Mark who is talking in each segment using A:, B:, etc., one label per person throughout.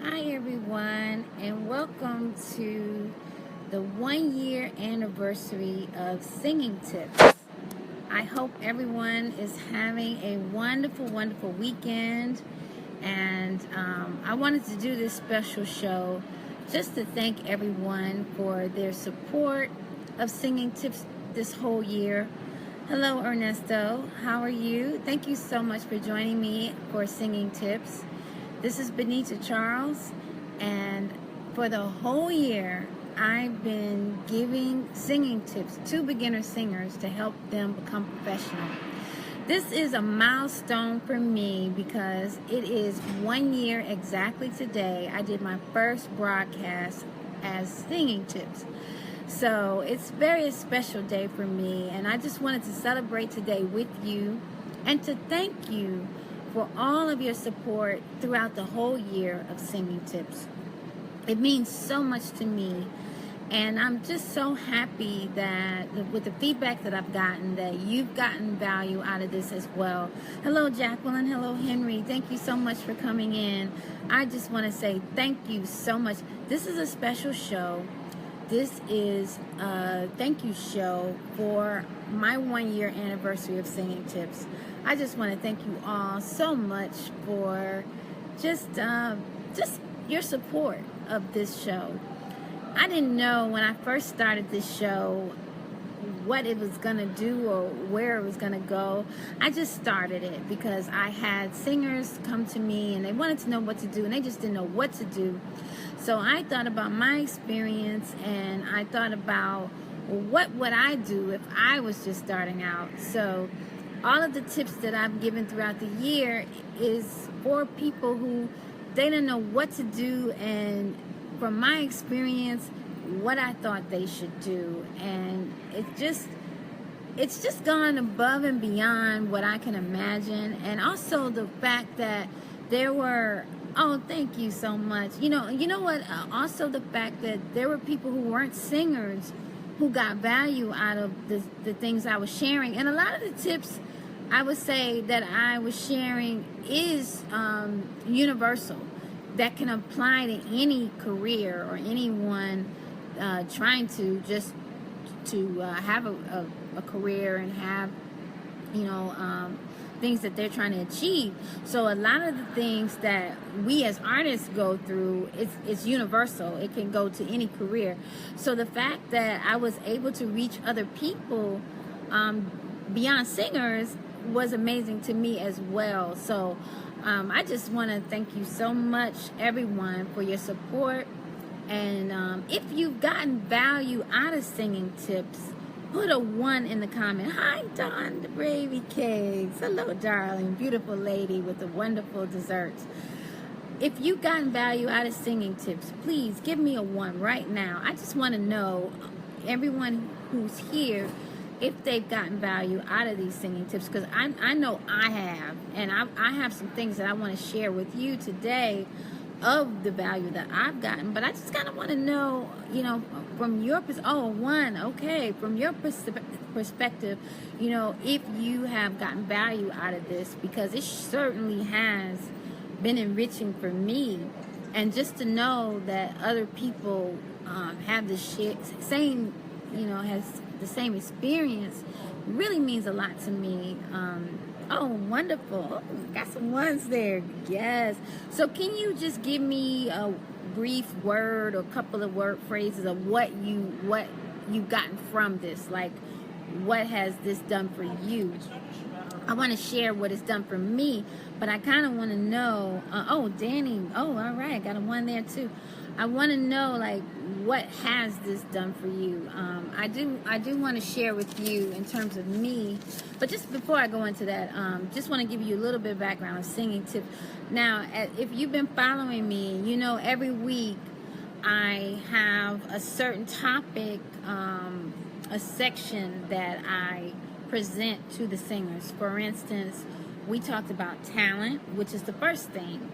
A: Hi everyone, and welcome to the 1 year anniversary of Singing Tips. I hope everyone is having a wonderful weekend, and I wanted to do this special show just to thank everyone for their support of Singing Tips this whole year. Hello Ernesto, how are you? Thank you so much for joining me for Singing Tips. This is Benita Charles, and for the whole year, I've been giving singing tips to beginner singers to help them become professional. This is a milestone for me because it is 1 year exactly today. I did my first broadcast as Singing Tips. So it's very a special day for me, and I just wanted to celebrate today with you and to thank you for all of your support throughout the whole year of Singing Tips. It means so much to me, and I'm just so happy that with the feedback that I've gotten, that you've gotten value out of this as well. Hello Jacqueline, hello Henry, thank you so much for coming in. I just want to say thank you so much. This is a special show. This is a thank you show for my 1 year anniversary of Singing Tips. I just want to thank you all so much for just your support of this show. I didn't know when I first started this show what it was going to do or where it was going to go. I just started it because I had singers come to me and they wanted to know what to do, and they just didn't know what to do. So I thought about my experience, and I thought about, well, what would I do if I was just starting out? So all of the tips that I've given throughout the year is for people who they don't know what to do, and from my experience, what I thought they should do. And it's just gone above and beyond what I can imagine. And also the fact that there were, oh, thank you so much. You know what? Also the fact that there were people who weren't singers who got value out of the things I was sharing. And a lot of the tips I would say that I was sharing is universal, that can apply to any career or anyone trying to just to have a career and have things that they're trying to achieve. So a lot of the things that we as artists go through, it's universal. It can go to any career. So the fact that I was able to reach other people beyond singers was amazing to me as well. So I just want to thank you so much, everyone, for your support. And if you've gotten value out of Singing Tips, put a 1 in the comment. Hi, Dawn, the Bravey Cakes. Hello, darling, beautiful lady with the wonderful desserts. If you've gotten value out of Singing Tips, please give me a 1 right now. I just want to know, everyone who's here, if they've gotten value out of these singing tips, because I know I have, and I have some things that I want to share with you today of the value that I've gotten. But I just kind of want to know, from your from your perspective, if you have gotten value out of this, because it certainly has been enriching for me. And just to know that other people have the same, has the same experience really means a lot to me. Oh, wonderful. Oh, got some ones there. Yes. So can you just give me a brief word or couple of word phrases of what you've gotten from this? Like, what has this done for you? I want to share what it's done for me, but I kind of want to know, oh, Danny, oh, all right, got a 1 there too. I want to know, like, what has this done for you? I do want to share with you in terms of me, but just before I go into that, just want to give you a little bit of background of Singing Tips. Now, if you've been following me, every week I have a certain topic, a section that I present to the singers. For instance, we talked about talent, which is the first thing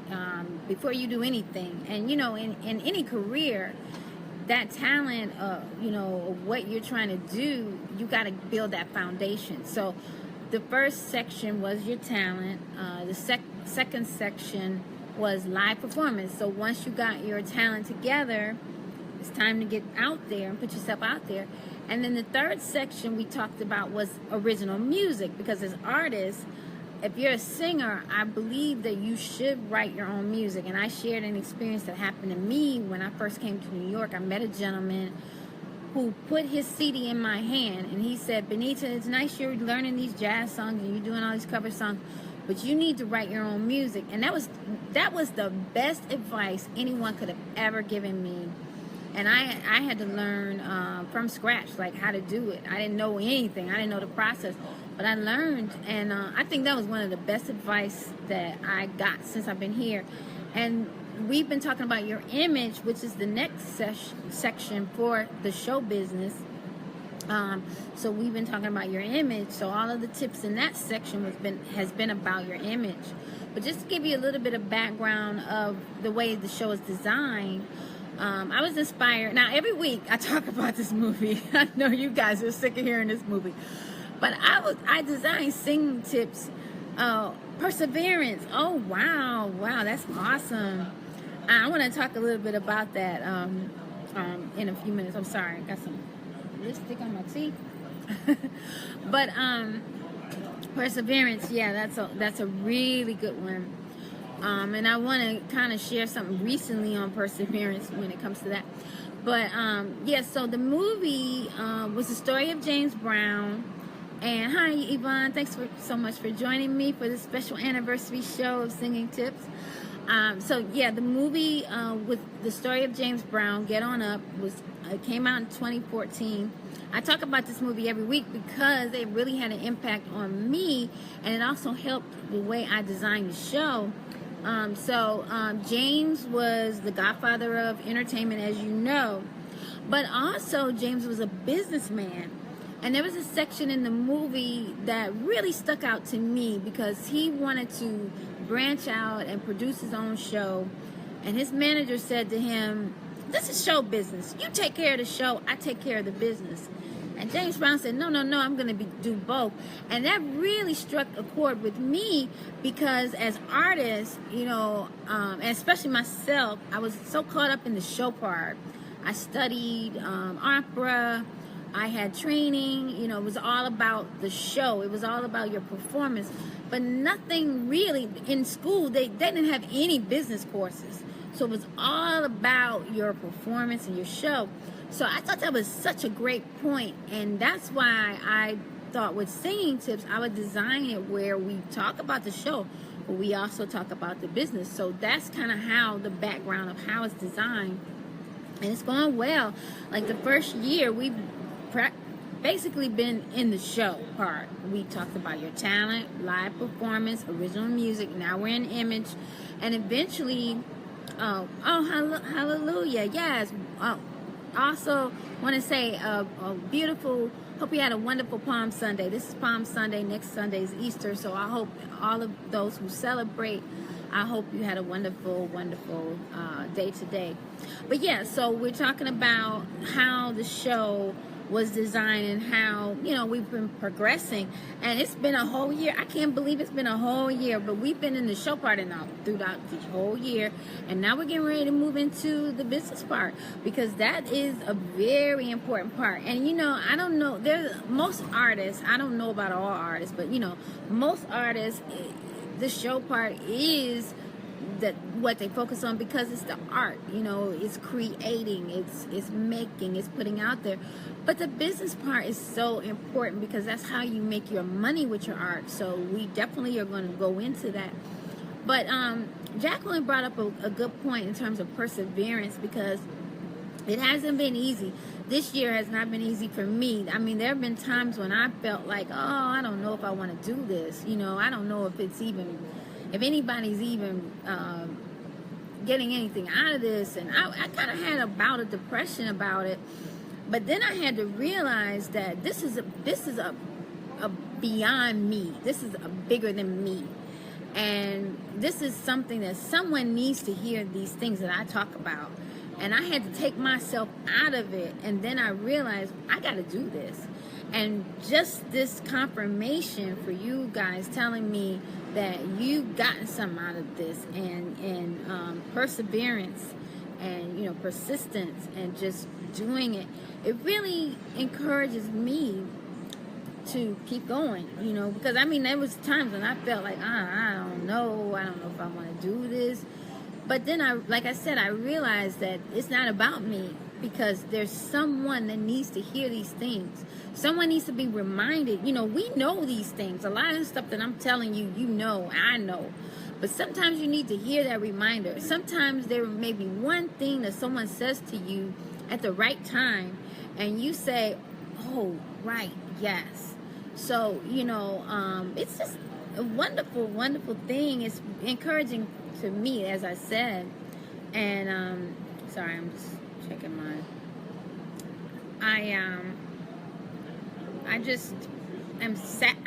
A: before you do anything. And in any career, that talent, what you're trying to do, you got to build that foundation. So the first section was your talent. The second section was live performance. So once you got your talent together, it's time to get out there and put yourself out there. And then the third section we talked about was original music, because as artists, if you're a singer, I believe that you should write your own music. And I shared an experience that happened to me when I first came to New York. I met a gentleman who put his CD in my hand, and he said, Benita, it's nice you're learning these jazz songs and you're doing all these cover songs, but you need to write your own music. And that was the best advice anyone could have ever given me. And I had to learn from scratch, like how to do it. I didn't know anything. I didn't know the process, but I learned, and I think that was one of the best advice that I got since I've been here. And we've been talking about your image, which is the next section for the show business. So we've been talking about your image. So all of the tips in that section has been about your image. But just to give you a little bit of background of the way the show is designed, I was inspired. Now, every week I talk about this movie. I know you guys are sick of hearing this movie. But I designed singing tips. Perseverance. Oh, wow, that's awesome. I want to talk a little bit about that in a few minutes. I'm sorry, I got some lipstick on my teeth. But perseverance, yeah, that's a really good one. And I want to kind of share something recently on perseverance when it comes to that. But yeah, so the movie was the story of James Brown. And hi, Yvonne. Thanks so much for joining me for this special anniversary show of Singing Tips. So yeah, the movie with the story of James Brown, Get On Up, came out in 2014. I talk about this movie every week because it really had an impact on me, and it also helped the way I designed the show. James was the godfather of entertainment, as you know, but also James was a businessman. And there was a section in the movie that really stuck out to me because he wanted to branch out and produce his own show. And his manager said to him, this is show business. You take care of the show, I take care of the business. And James Brown said, no, I'm going to do both. And that really struck a chord with me because as artists, and especially myself, I was so caught up in the show part. I studied opera. I had training, it was all about the show. It was all about your performance. But nothing really, in school, they didn't have any business courses. So it was all about your performance and your show. So I thought that was such a great point. And that's why I thought with Singing Tips, I would design it where we talk about the show, but we also talk about the business. So that's kind of how the background of how it's designed. And it's going well. Like the first year, we've basically been in the show part. We talked about your talent, live performance, original music. Now we're in image, and eventually, hallelujah, yes. Also want to say a beautiful. Hope you had a wonderful Palm Sunday. This is Palm Sunday. Next Sunday is Easter, so I hope all of those who celebrate, I hope you had a wonderful day today. But yeah, so we're talking about how the show was designed and how, we've been progressing. And it's been a whole year. I can't believe it's been a whole year, but we've been in the show part throughout the whole year. And now we're getting ready to move into the business part because that is a very important part. And, I don't know, most artists, I don't know about all artists, but, most artists, the show part is what they focus on because it's the art, it's creating, it's making, it's putting out there. But the business part is so important because that's how you make your money with your art. So we definitely are going to go into that. But Jacqueline brought up a good point in terms of perseverance because it hasn't been easy. This year has not been easy for me. I mean, there have been times when I felt like, I don't know if I want to do this. I don't know if anybody's even getting anything out of this. And I kind of had a bout of depression about it. But then I had to realize that this is a beyond me. This is a bigger than me. And this is something that someone needs to hear, these things that I talk about. And I had to take myself out of it. And then I realized I got to do this. And just this confirmation for you guys telling me that you've gotten something out of this, and perseverance, and persistence, and just doing it, it really encourages me to keep going, because there was times when I felt like I don't know if I want to do this. But then like I said, I realized that it's not about me, because there's someone that needs to hear these things. Someone needs to be reminded. We know these things. A lot of the stuff that I'm telling you, I know. But sometimes you need to hear that reminder. Sometimes there may be one thing that someone says to you at the right time, and you say, oh, right, yes. So, it's just a wonderful, wonderful thing. It's encouraging to me, as I said. And, sorry, I'm just checking my...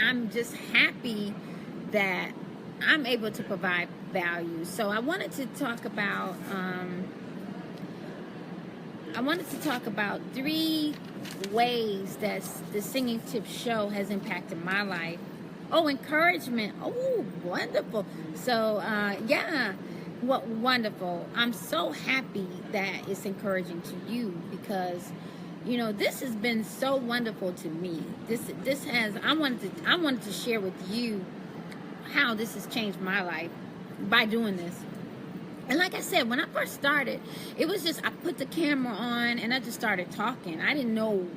A: I'm just happy that I'm able to provide value. So I wanted to talk about 3 ways that the Singing Tips show has impacted my life. Oh, encouragement. Oh, wonderful. So, what wonderful. I'm so happy that it's encouraging to you, because this has been so wonderful to me. I wanted to share with you how this has changed my life by doing this. And like I said, when I first started, it was just, I put the camera on and I just started talking. I didn't know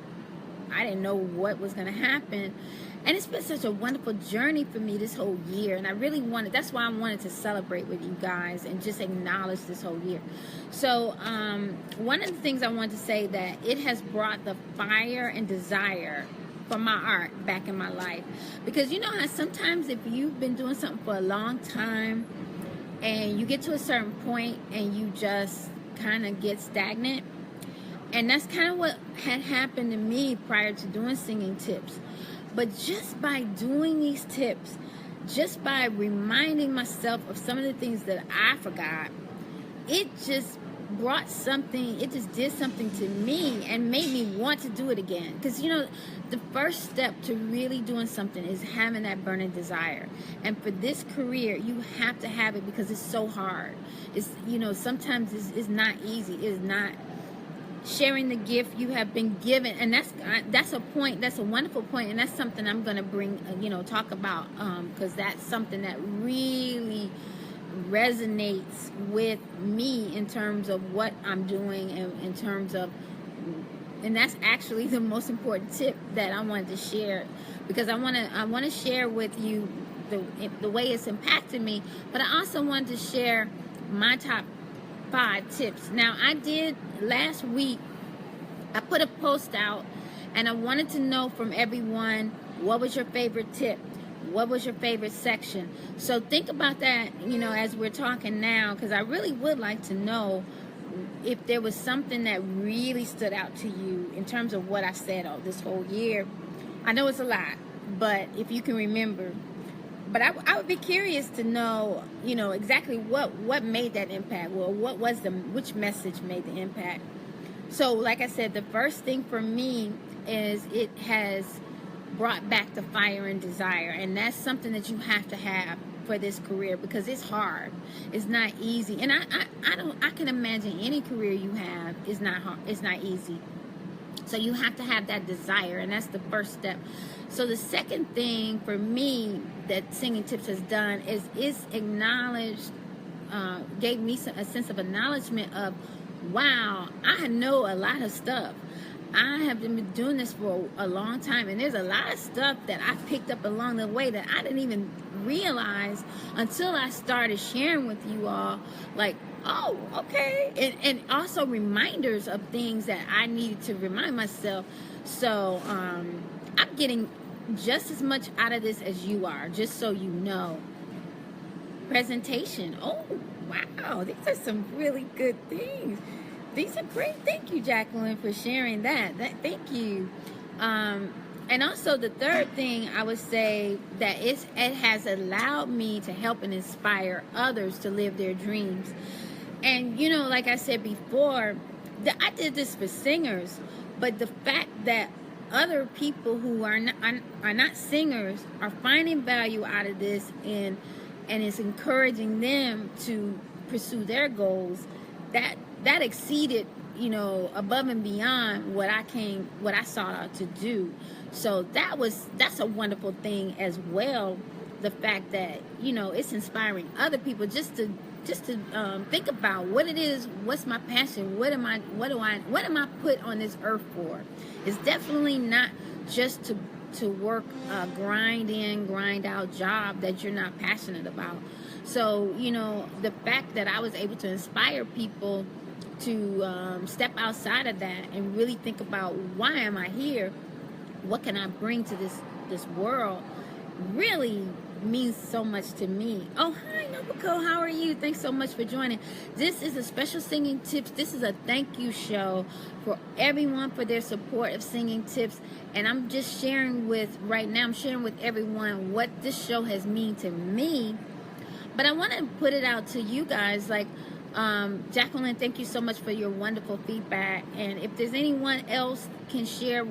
A: what was going to happen. And it's been such a wonderful journey for me this whole year. And I really that's why I wanted to celebrate with you guys and just acknowledge this whole year. So, one of the things I wanted to say, that it has brought the fire and desire for my art back in my life. Because you know how sometimes if you've been doing something for a long time, and you get to a certain point and you just kind of get stagnant. And that's kind of what had happened to me prior to doing Singing Tips. But just by doing these tips, just by reminding myself of some of the things that I forgot, it just did something to me and made me want to do it again. Because the first step to really doing something is having that burning desire. And for this career, you have to have it, because it's so hard. It's sometimes it's not easy. It's not sharing the gift you have been given. And that's a point. That's a wonderful point. And that's something I'm going to bring talk about, because that's something that really resonates with me in terms of what I'm doing, and in terms of, and that's actually the most important tip that I wanted to share, because I want to share with you the way it's impacted me. But I also wanted to share my top 5 tips. Now, I did last week, I put a post out, and I wanted to know from everyone, what was your favorite tip? What was your favorite section? So think about that, as we're talking now, because I really would like to know if there was something that really stood out to you in terms of what I said this whole year. I know it's a lot, but if you can remember. But I would be curious to know, exactly what made that impact. Well, which message made the impact? So, like I said, the first thing for me is it has brought back the fire and desire, and that's something that you have to have for this career, because it's hard. It's not easy, and I can imagine any career you have is not hard. It's not easy. So you have to have that desire, and that's the first step. So the second thing for me that Singing Tips has done is acknowledged, gave me a sense of acknowledgement of, wow, I know a lot of stuff. I have been doing this for a long time, and there's a lot of stuff that I picked up along the way that I didn't even realize until I started sharing with you all, like, oh, okay. And also reminders of things that I needed to remind myself. So I'm getting just as much out of this as you are, just so you know. Presentation. Oh, wow. These are some really good things. These are great. Thank you, Jacqueline, for sharing that. Thank you. And also the third thing I would say, that it has allowed me to help and inspire others to live their dreams. And, like I said before, I did this for singers, but the fact that other people who are not singers are finding value out of this, and it's encouraging them to pursue their goals, that exceeded, above and beyond what I sought out to do. So that's a wonderful thing as well. The fact that it's inspiring other people just to think about what it is, what's my passion, what am I put on this earth for. It's definitely not just to work a grind out job that you're not passionate about. So the fact that I was able to inspire people to step outside of that and really think about, why am I here, what can I bring to this world, really means so much to me. Oh, hi Nobuko, how are you? Thanks so much for joining. This is a special Singing Tips. This is a thank you show for everyone for their support of Singing Tips, and I'm just sharing with everyone what this show has meant to me. But I want to put it out to you guys, like Jacqueline, thank you so much for your wonderful feedback. And if there's anyone else can share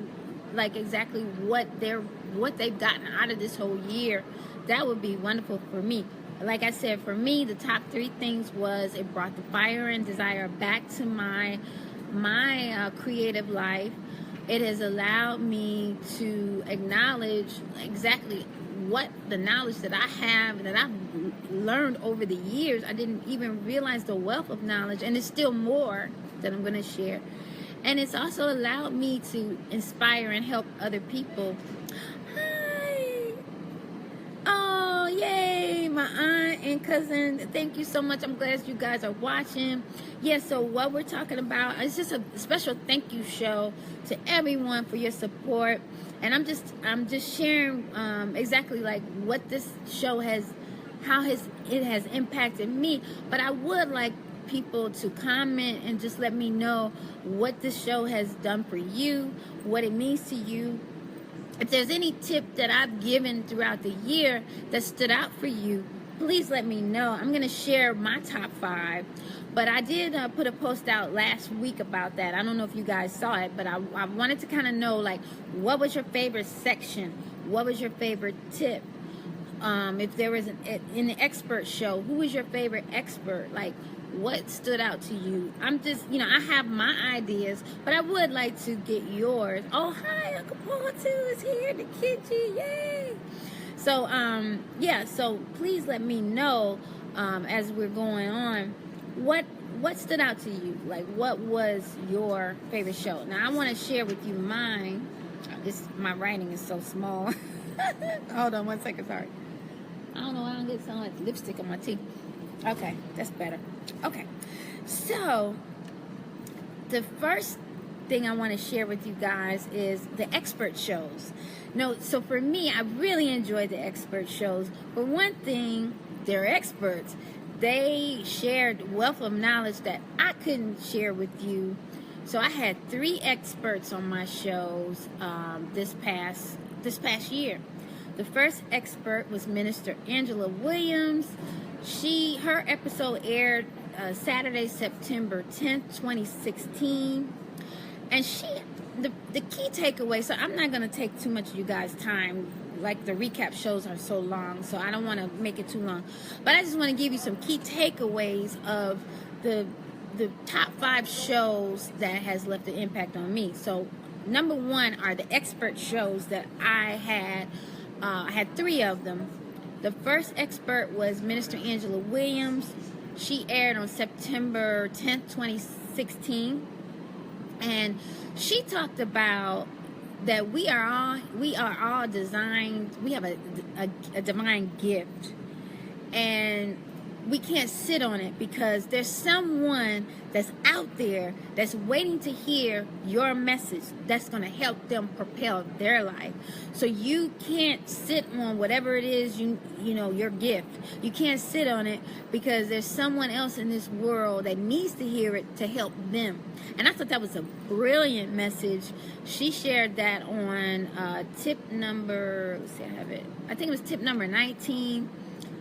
A: like exactly what they've gotten out of this whole year, that would be wonderful for me. Like I said, for me, the top 3 things was, it brought the fire and desire back to my creative life. It has allowed me to acknowledge exactly what the knowledge that I have and that I've learned over the years. I didn't even realize the wealth of knowledge, and there's still more that I'm going to share. And it's also allowed me to inspire and help other people. Hi! Oh, yay! My aunt and cousin, thank you so much. I'm glad you guys are watching. Yeah, so what we're talking about, it's just a special thank you show to everyone for your support. And I'm just sharing exactly like what this show how it has impacted me. But I would like people to comment and just let me know what this show has done for you, what it means to you. If there's any tip that I've given throughout the year that stood out for you, please let me know. I'm going to share my top 5. But I did put a post out last week about that. I don't know if you guys saw it, but I wanted to kind of know, like, what was your favorite section? What was your favorite tip? If there was in the expert show, who was your favorite expert? Like, what stood out to you? I'm just, I have my ideas, but I would like to get yours. Oh, hi, Uncle Paul too is here, the kitchen, yay! So, yeah, so please let me know as we're going on, what stood out to you? Like, what was your favorite show? Now, I want to share with you mine. My writing is so small. Hold on 1 second, sorry. I don't know why I don't get so much lipstick on my teeth. Okay, that's better. Okay, so the first thing I want to share with you guys is the expert shows. No, so for me, I really enjoyed the expert shows. For one thing, they're experts. They shared wealth of knowledge that I couldn't share with you. So I had 3 experts on my shows this past year. The first expert was Minister Angela Williams. Her episode aired Saturday, September 10th, 2016. And the key takeaway, so I'm not going to take too much of you guys' time. Like, the recap shows are so long, so I don't want to make it too long. But I just want to give you some key takeaways of the top 5 shows that has left an impact on me. So number 1 are the expert shows that I had. I had 3 of them. The first expert was Minister Angela Williams. She aired on September 10th, 2016. And she talked about that we are all designed, we have a divine gift. And we can't sit on it, because there's someone that's out there that's waiting to hear your message that's going to help them propel their life. So you can't sit on whatever it is, your gift. You can't sit on it, because there's someone else in this world that needs to hear it to help them. And I thought that was a brilliant message. She shared that on tip number, let's see, I have it. I think it was tip number 19.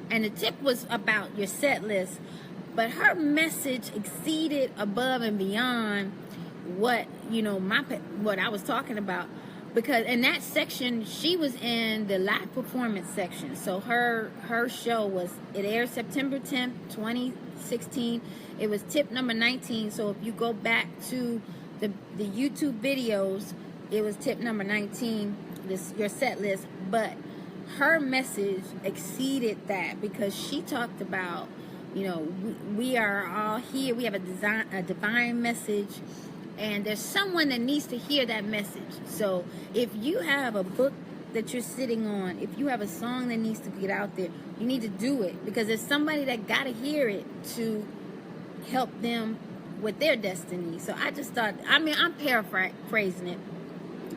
A: And the tip was about your set list. But her message exceeded above and beyond what I was talking about. because in that section she was in the live performance section. So her show it aired September 10th 2016. It was tip number 19. So if you go back to the YouTube videos, it was tip number 19, your set list. But her message exceeded that, because she talked about, we are all here, we have a divine message, and there's someone that needs to hear that message. So if you have a book that you're sitting on, if you have a song that needs to get out there, you need to do it, because there's somebody that got to hear it to help them with their destiny. So I just thought, I'm paraphrasing it.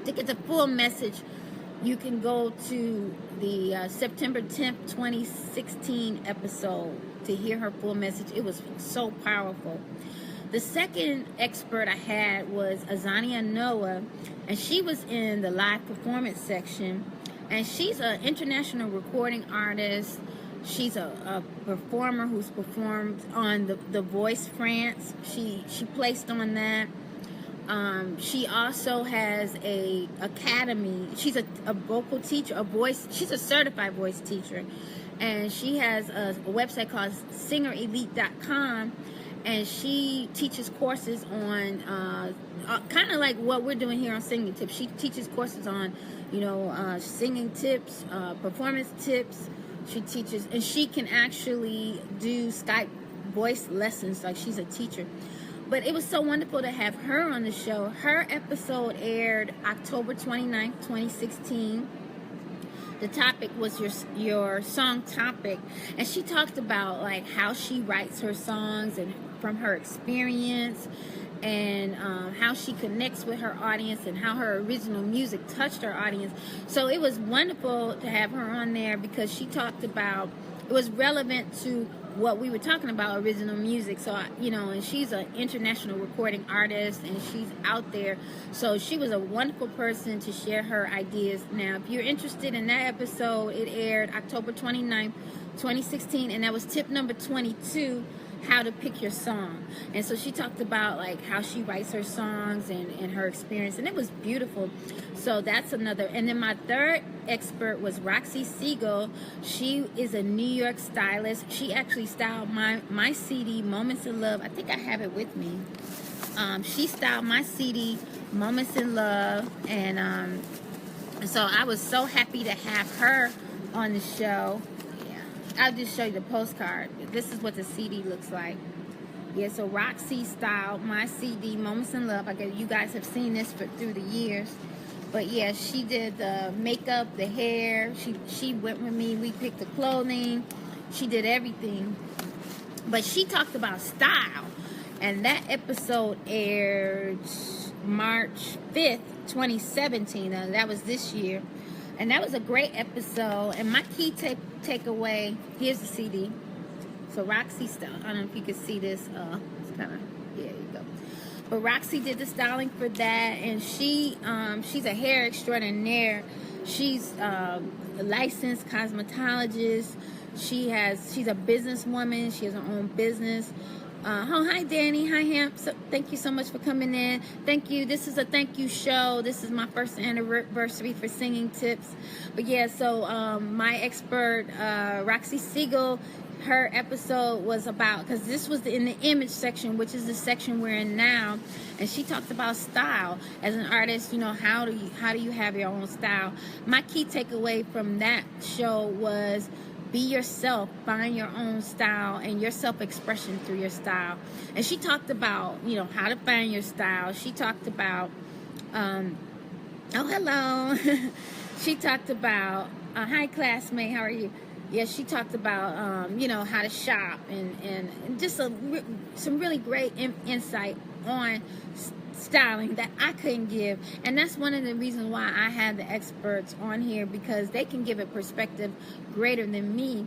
A: To get the full message, you can go to the September 10th, 2016 episode to hear her full message. It was so powerful. The second expert I had was Azania Noah, and she was in the live performance section. And she's an international recording artist. She's a performer who's performed on the Voice France. She placed on that. She also has a academy. She's a vocal teacher, she's a certified voice teacher. And she has a website called singerelite.com. And she teaches courses on, kind of like what we're doing here on Singing Tips. She teaches courses on, singing tips, performance tips. She teaches, and she can actually do Skype voice lessons, like she's a teacher. But it was so wonderful to have her on the show. Her episode aired October 29th, 2016. The topic was your song topic, and she talked about like how she writes her songs and from her experience, and how she connects with her audience, and how her original music touched her audience. So it was wonderful to have her on there, because she talked about, it was relevant to what we were talking about, original music. So, and she's an international recording artist, and she's out there. So she was a wonderful person to share her ideas. Now, if you're interested in that episode, it aired October 29th, 2016, and that was tip number 22, how to pick your song. And so she talked about like how she writes her songs and her experience, and it was beautiful. So that's another. And then my third expert was Roxy Siegel. She is a New York stylist. She actually styled my CD, Moments in Love. I think I have it with me. She styled my CD, Moments in Love, and so I was so happy to have her on the show. I'll just show you the postcard. This is what the CD looks like. Yeah, so Roxy styled my CD, Moments in Love. I guess you guys have seen this through the years. But yeah, she did the makeup, the hair. She went with me. We picked the clothing. She did everything. But she talked about style. And that episode aired March 5th, 2017. That was this year. And that was a great episode. And my key takeaway, here's the CD. So Roxy style. I don't know if you can see this. It's kind of, yeah, you go. But Roxy did the styling for that, and she's a hair extraordinaire. She's a licensed cosmetologist. She's a businesswoman. She has her own business. Oh, hi, Danny. Hi, Hamp. So, thank you so much for coming in. Thank you. This is a thank you show. This is my first anniversary for Singing Tips. But yeah, so my expert, Roxy Siegel, her episode was about, because this was in the image section, which is the section we're in now, and she talked about style as an artist. How do you have your own style? My key takeaway from that show was, be yourself, find your own style and your self-expression through your style. And she talked about, how to find your style. She talked about, oh, hello. She talked about, hi, classmate, how are you? Yeah, she talked about, how to shop and just some really great insight on styling that I couldn't give. And that's one of the reasons why I had the experts on here, because they can give a perspective greater than me.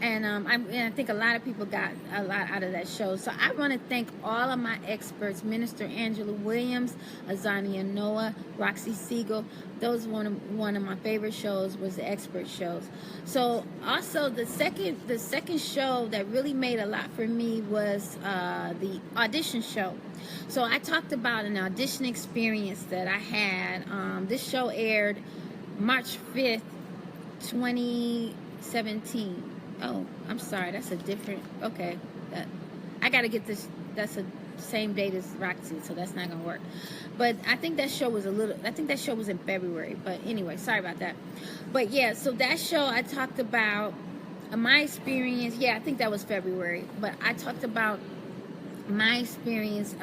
A: I think a lot of people got a lot out of that show. So I want to thank all of my experts: Minister Angela Williams, Azania Noah, Roxy Siegel. Those one of my favorite shows was the expert shows. So also the second show that really made a lot for me was the audition show. So I talked about an audition experience that I had. This show aired March 5th, 2017. Oh, I'm sorry. That's a different. Okay, I gotta get this. That's the same date as Roxy, so that's not gonna work. But I think that show was I think that show was in February. But anyway, sorry about that. But yeah, so that show I talked about my experience. Yeah, I think that was February. But I talked about my experience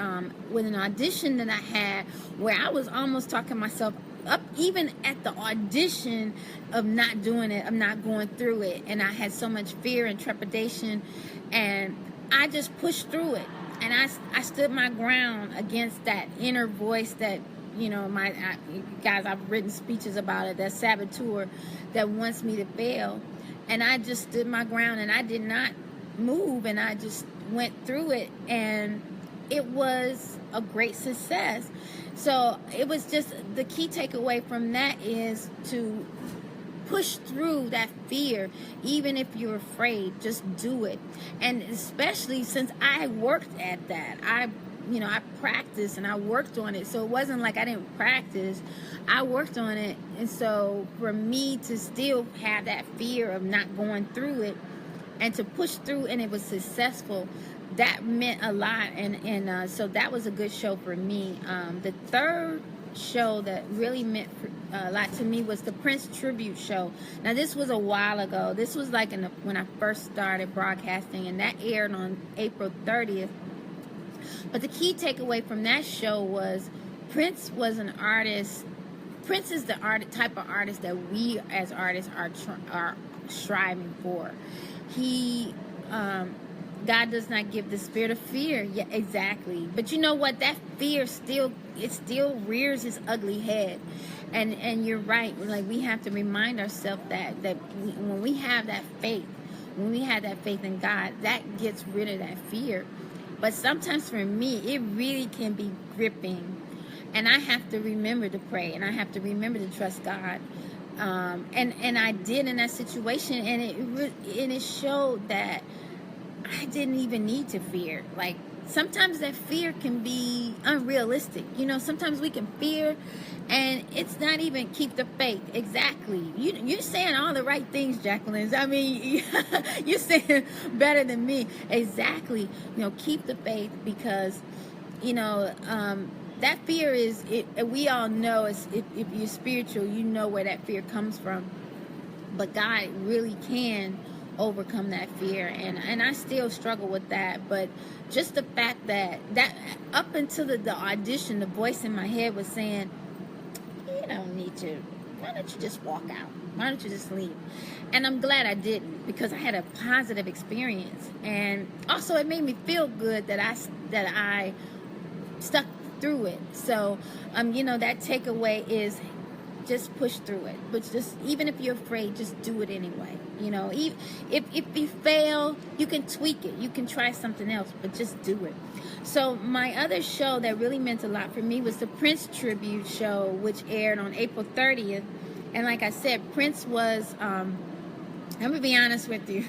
A: with an audition that I had, where I was almost talking myself up, even at the audition, of not doing it, of not going through it. And I had so much fear and trepidation, and I just pushed through it. And I stood my ground against that inner voice that, guys, I've written speeches about it, that saboteur that wants me to fail. And I just stood my ground, and I did not move, and I just went through it, and it was a great success. So it was just, the key takeaway from that is to push through that fear. Even if you're afraid, just do it. And especially since I worked at that, I practiced and I worked on it. So it wasn't like I didn't practice. I worked on it. And so for me to still have that fear of not going through it and to push through, and it was successful, that meant a lot. And so that was a good show for me. The third show that really meant a lot to me was the Prince tribute show. Now, this was a while ago. This was like when I first started broadcasting, and that aired on April 30th. But the key takeaway from that show was Prince was an artist. Prince is the type of artist that we as artists are striving for. God does not give the spirit of fear. Yeah, exactly. But you know what? That fear still rears its ugly head. And you're right. Like, we have to remind ourselves that when we have that faith, when we have that faith in God, that gets rid of that fear. But sometimes for me, it really can be gripping. And I have to remember to pray, and I have to remember to trust God. And I did in that situation, and it showed that I didn't even need to fear. Like, sometimes that fear can be unrealistic. Sometimes we can fear, and it's not even keep the faith. Exactly. You're saying all the right things, Jacqueline. I mean, you're saying better than me. Exactly. Keep the faith, because, that fear is, we all know, if you're spiritual, you know where that fear comes from. But God really can overcome that fear, and I still struggle with that. But just the fact that up until the audition, the voice in my head was saying, you don't need to, why don't you just walk out, why don't you just leave? And I'm glad I didn't, because I had a positive experience, and also it made me feel good that I stuck through it. So that takeaway is just push through it. But just, even if you're afraid, just do it anyway. If you fail, you can tweak it. You can try something else, but just do it. So my other show that really meant a lot for me was the Prince tribute show, which aired on April 30th. And like I said, Prince was, I'm going to be honest with you.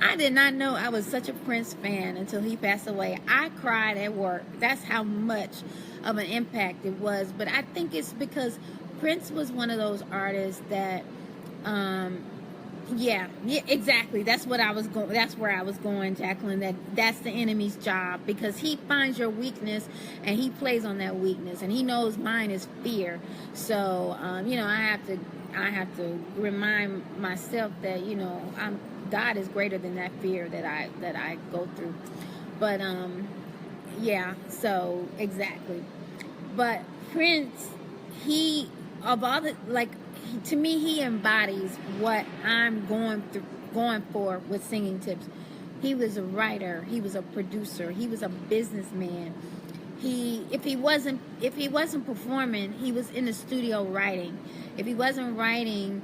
A: I did not know I was such a Prince fan until he passed away. I cried at work. That's how much of an impact it was. But I think it's because Prince was one of those artists that, yeah, exactly. That's what I was going. That's where I was going, Jacqueline. That's the enemy's job, because he finds your weakness and he plays on that weakness, and he knows mine is fear. So, I have to remind myself that God is greater than that fear that I go through. But yeah, so exactly. But Prince, to me, he embodies what I'm going for with Singing Tips. He was a writer, he was a producer, he was a businessman. If he wasn't performing, he was in the studio writing. If he wasn't writing,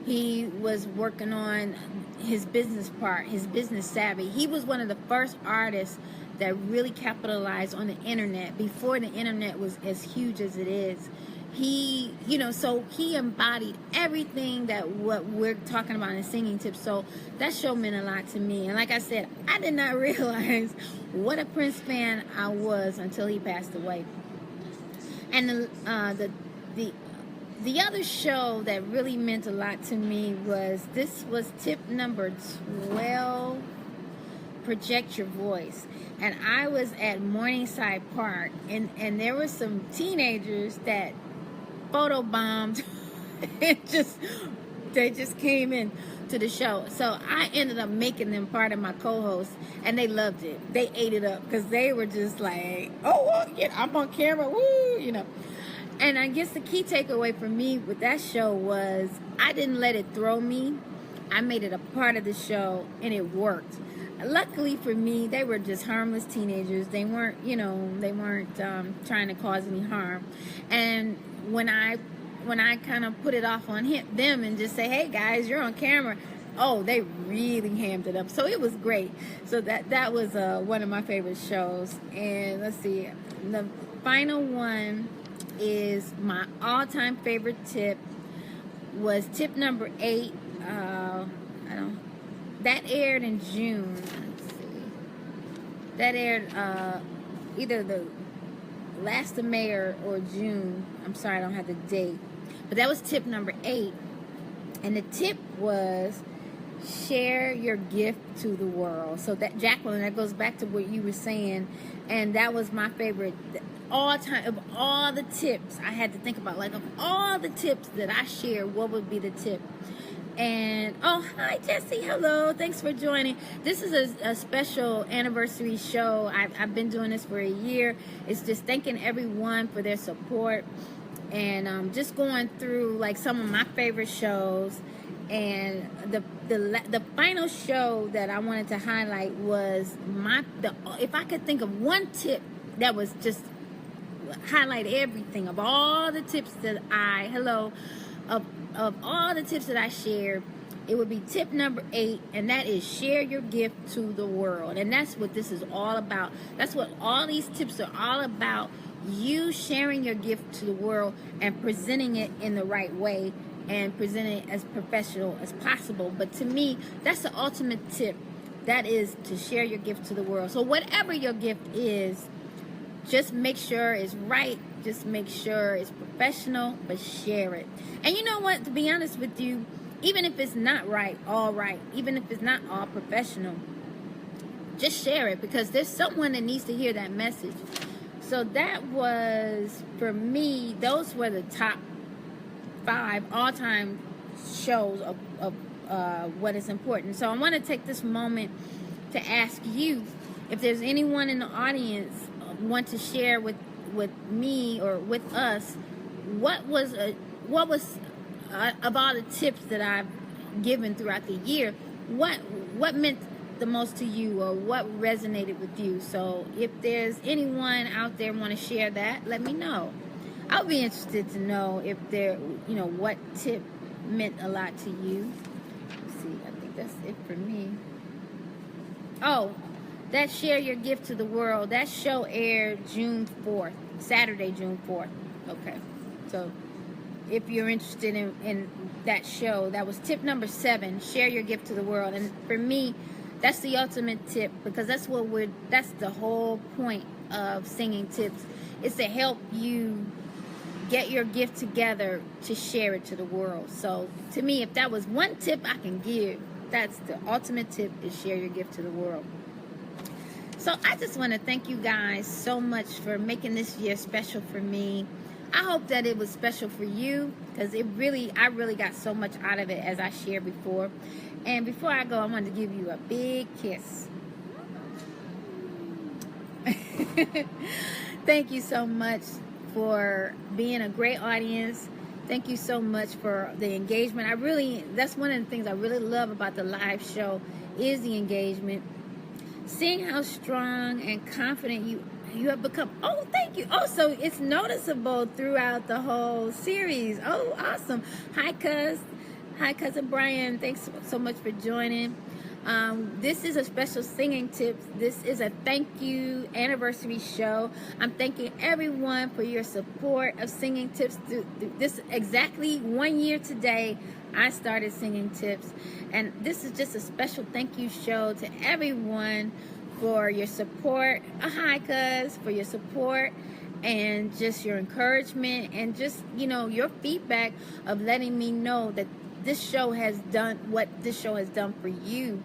A: He was working on his business part, his business savvy. He was one of the first artists that really capitalized on the internet before the internet was as huge as it is. He, so he embodied everything that what we're talking about in Singing Tips. So that show meant a lot to me. And like I said, I did not realize what a Prince fan I was until he passed away. And the other show that really meant a lot to me was tip number 12, Project Your Voice. And I was at Morningside Park, and there were some teenagers that photobombed they just came in to the show. So I ended up making them part of my co-host, and they loved it. They ate it up because they were just like, oh, well, yeah, I'm on camera, woo, And I guess the key takeaway for me with that show was I didn't let it throw me. I made it a part of the show, and it worked. Luckily for me, they were just harmless teenagers. They weren't, trying to cause any harm. And when I kind of put it off on them and just say, hey guys, you're on camera, oh, they really hammed it up. So it was great. So that was one of my favorite shows. And let's see, the final one is my all-time favorite tip was tip number 8. That aired in June. Let's see. That aired either the last of May or June. I'm sorry, I don't have the date. But that was tip number 8. And the tip was share your gift to the world. So that, Jacqueline, that goes back to what you were saying. And that was my favorite all time. Of all the tips, I had to think about, like, of all the tips that I share, what would be the tip? And, oh, hi, Jessie. Hello. Thanks for joining. This is a special anniversary show. I've been doing this for a year. It's just thanking everyone for their support. And just going through, like, some of my favorite shows. And the final show that I wanted to highlight was if I could think of one tip that was just highlight everything of all the tips that of all the tips that I shared, it would be tip number 8, and that is share your gift to the world. And that's what this is all about. That's what all these tips are all about. You sharing your gift to the world and presenting it in the right way and presenting it as professional as possible. But to me, that's the ultimate tip. That is to share your gift to the world. So whatever your gift is, just make sure it's right. Just make sure it's professional, but share it. And you know what? To be honest with you, even if it's not right, all right, even if it's not all professional, just share it, because there's someone that needs to hear that message. So that was, for me, those were the top 5 all-time shows of what is important. So I want to take this moment to ask you if there's anyone in the audience want to share with me or with us what was of all the tips that I've given throughout the year, what meant the most to you, or what resonated with you. So if there's anyone out there want to share that, let me know. I'll be interested to know if what tip meant a lot to you. Let's see, I think that's it for me. Oh, that share your gift to the world, that show aired June 4th, Saturday, June 4th. Okay, so if you're interested in that show, that was tip number 7, share your gift to the world. And for me, that's the ultimate tip, because that's the whole point of Singing Tips, is to help you get your gift together to share it to the world. So to me, if that was one tip I can give, that's the ultimate tip, is share your gift to the world. So I just want to thank you guys so much for making this year special for me. I hope that it was special for you, because I really got so much out of it, as I shared before. And before I go, I wanted to give you a big kiss. Thank you so much for being a great audience. Thank you so much for the engagement. That's one of the things I really love about the live show, is the engagement. Seeing how strong and confident you have become. Oh, thank you. Oh, so it's noticeable throughout the whole series. Oh, awesome. Hi, Cuz. Hi, Cousin Brian. Thanks so much for joining. This is a special singing tip. This is a thank you anniversary show. I'm thanking everyone for your support of singing tips. This exactly 1 year today, I started singing tips, and this is just a special thank you show to everyone for your support. Hi, cuz, for your support and just your encouragement and just, your feedback of letting me know that this show has done what this show has done for you.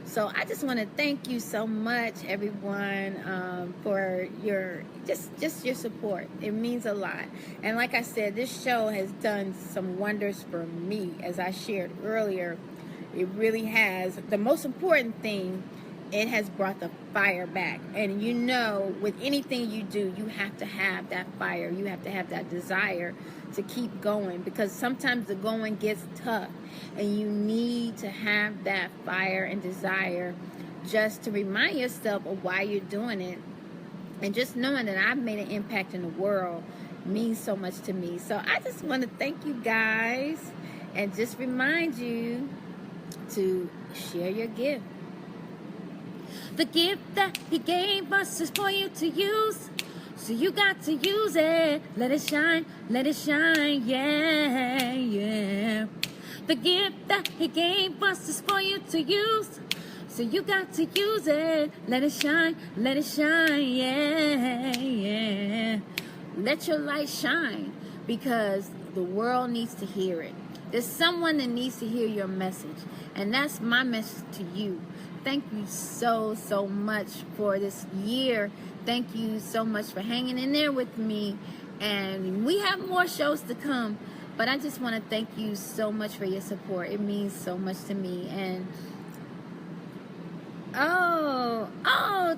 A: So I just want to thank you so much, everyone, for your just your support. It means a lot. And like I said, this show has done some wonders for me, as I shared earlier. It really has. The most important thing, it has brought the fire back. And with anything you do, you have to have that fire. You have to have that desire to keep going, because sometimes the going gets tough and you need to have that fire and desire just to remind yourself of why you're doing it. And just knowing that I've made an impact in the world means so much to me. So I just want to thank you guys and just remind you to share your gift. The gift that he gave us is for you to use, so you got to use it. Let it shine, yeah, yeah. The gift that he gave us is for you to use, so you got to use it. Let it shine, yeah, yeah. Let your light shine, because the world needs to hear it. There's someone that needs to hear your message, and that's my message to you. Thank you so much for this year. Thank you so much for hanging in there with me. And we have more shows to come. But I just want to thank you so much for your support. It means so much to me. And oh,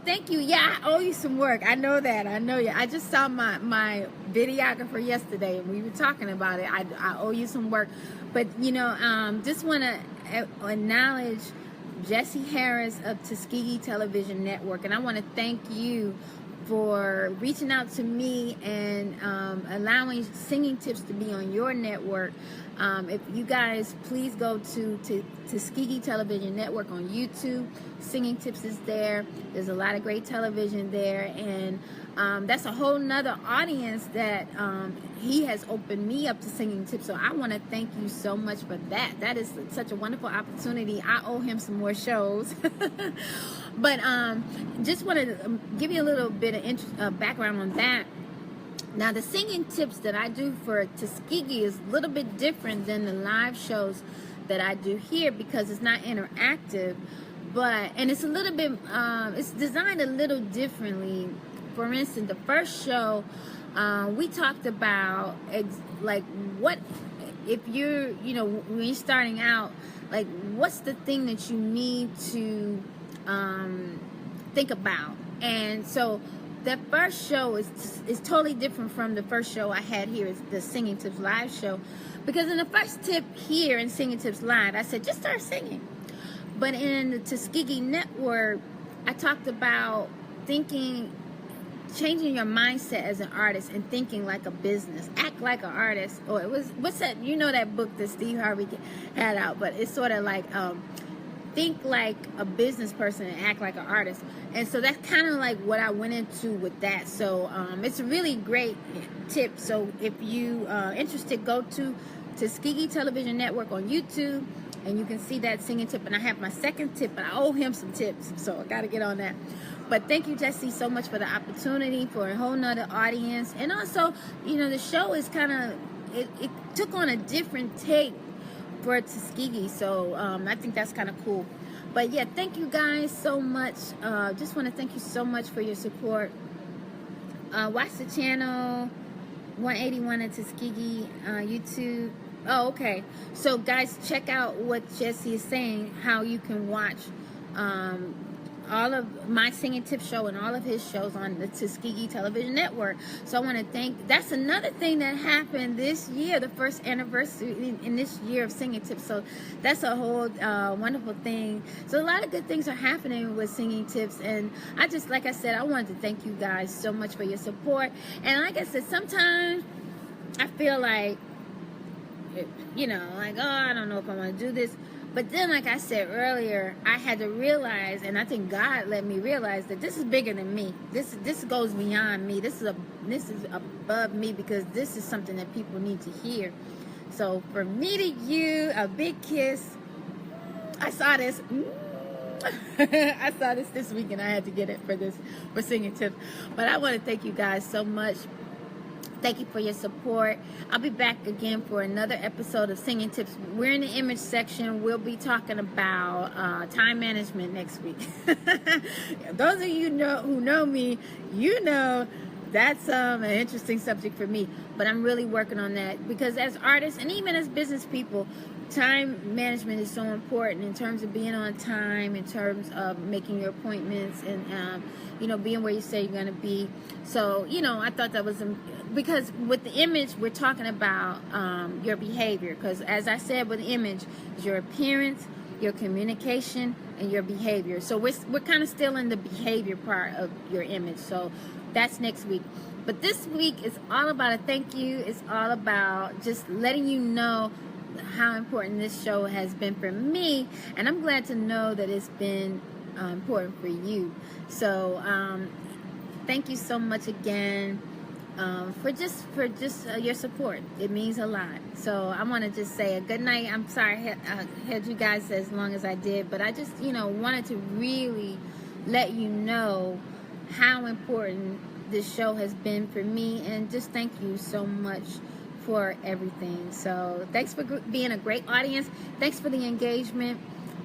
A: thank you. Yeah, I owe you some work. I know that. I know you. I just saw my videographer yesterday, and we were talking about it. I owe you some work. But, just want to acknowledge Jesse Harris of Tuskegee Television Network, and I want to thank you for reaching out to me and allowing Singing Tips to be on your network. If you guys please go to Tuskegee Television Network on YouTube. Singing Tips is there. There's a lot of great television there, and that's a whole nother audience that he has opened me up to Singing Tips. So I want to thank you so much for that. That is such a wonderful opportunity. I owe him some more shows. But just wanted to give you a little bit of background on that. Now, the Singing Tips that I do for Tuskegee is a little bit different than the live shows that I do here, because it's not interactive, and it's a little bit, it's designed a little differently. For instance, the first show, we talked about what if you're, when you're starting out, like what's the thing that you need to think about. And so that first show is totally different from the first show I had here, is the Singing Tips live show, because in the first tip here in Singing Tips live, I said just start singing. But in the Tuskegee network, I talked about changing your mindset as an artist and thinking like a business. Act like an artist. Or it was, what's that? That book that Steve Harvey had out, but it's sort of like think like a business person and act like an artist. And so that's kind of like what I went into with that. So it's a really great tip. So if you interested, go to Tuskegee Television Network on YouTube, and you can see that Singing Tip. And I have my second tip, but I owe him some tips, so I got to get on that. But thank you, Jesse, so much for the opportunity, for a whole nother audience. And also, the show is kind of, it took on a different take for Tuskegee. So I think that's kind of cool. But yeah, thank you guys so much. Just want to thank you so much for your support. Watch the channel 181 at Tuskegee YouTube. Oh, okay. So guys, check out what Jesse is saying, how you can watch all of my Singing Tip show and all of his shows on the Tuskegee Television Network. So I want to that's another thing that happened this year, the first anniversary in this year of Singing Tips. So that's a whole wonderful thing. So a lot of good things are happening with Singing Tips, and like I said, I wanted to thank you guys so much for your support. And like I said, sometimes I feel like you know, like, oh, I don't know if I want to do this. But then, like I said earlier, I had to realize, and I think God let me realize that this is bigger than me. This goes beyond me. This is above me, because this is something that people need to hear. So for me to you, a big kiss. I saw this. I saw this week, and I had to get it for Singing Tips. But I want to thank you guys so much. Thank you for your support. I'll be back again for another episode of Singing Tips. We're in the image section. We'll be talking about time management next week. Those of you who know me, you know that's an interesting subject for me. But I'm really working on that, because as artists and even as business people, time management is so important in terms of being on time, in terms of making your appointments, and being where you say you're going to be. So, I thought that was because with the image, we're talking about your behavior, because as I said, with image is your appearance, your communication, and your behavior. So we're kind of still in the behavior part of your image. So that's next week. But this week is all about a thank you. It's all about just letting you know how important this show has been for me, and I'm glad to know that it's been important for you. So thank you so much again for just your support. It means a lot. So I want to just say a good night. I'm sorry I had you guys as long as I did, but I just wanted to really let you know how important this show has been for me, and just thank you so much for everything. So thanks for being a great audience. Thanks for the engagement,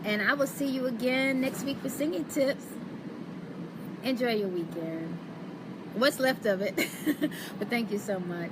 A: and I will see you again next week for Singing Tips. Enjoy your weekend, what's left of it. But thank you so much.